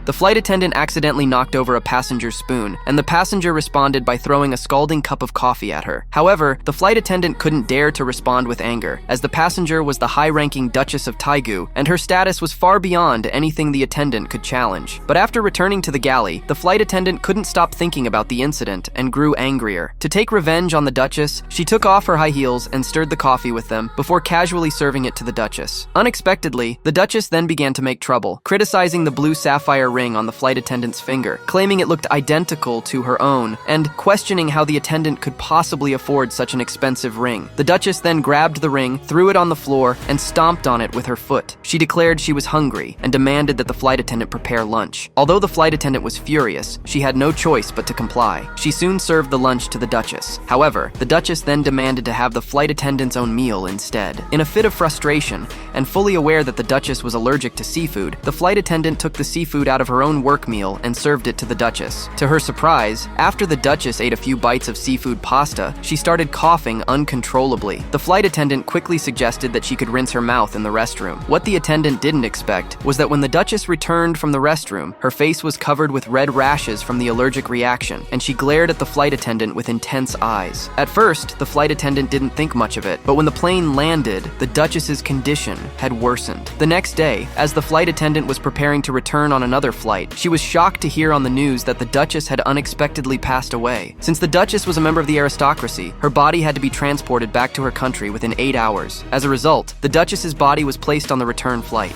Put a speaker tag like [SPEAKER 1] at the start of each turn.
[SPEAKER 1] The flight attendant accidentally knocked over a passenger's spoon, and the passenger responded by throwing a scalding cup of coffee at her. However, the flight attendant couldn't dare to respond with anger, as the passenger was the high-ranking Duchess of Taegu, and her status was far beyond anything the attendant could challenge. But after returning to the galley, the flight attendant couldn't stop thinking about the incident and grew angrier. To take revenge on the Duchess, she took off her high heels and stirred the coffee with them before casually serving it to the Duchess. Unexpectedly, the Duchess then began to make trouble, criticizing the blue sapphire ring on the flight attendant's finger, claiming it looked identical to her own, and questioning how the attendant could possibly afford such an expensive ring. The Duchess then grabbed the ring, threw it on the floor, and stomped on it with her foot. She declared she was hungry and demanded that the flight attendant prepare lunch. Although the flight attendant was furious, she had no choice but to comply. She soon served the lunch to the Duchess. However, the Duchess then demanded to have the flight attendant's own meal instead. In a fit of frustration, and fully aware that the Duchess was allergic to seafood, the flight attendant took the seafood out of her own work meal and served it to the Duchess. To her surprise, after the Duchess ate a few bites of seafood pasta, she started coughing uncontrollably. The flight attendant quickly suggested that she could rinse her mouth in the restroom. What the attendant didn't expect was that when the Duchess returned from the restroom, her face was covered with red rashes from the allergic reaction, and she glared at the flight attendant with intense eyes. At first, the flight attendant didn't think much of it, but when the plane landed, the Duchess's condition had worsened. The next day, as the flight attendant was preparing to return on another flight, she was shocked to hear on the news that the Duchess had unexpectedly passed away. Since the Duchess was a member of the aristocracy, her body had to be transported back to her country within 8 hours. As a result, the Duchess's body was placed on the return flight.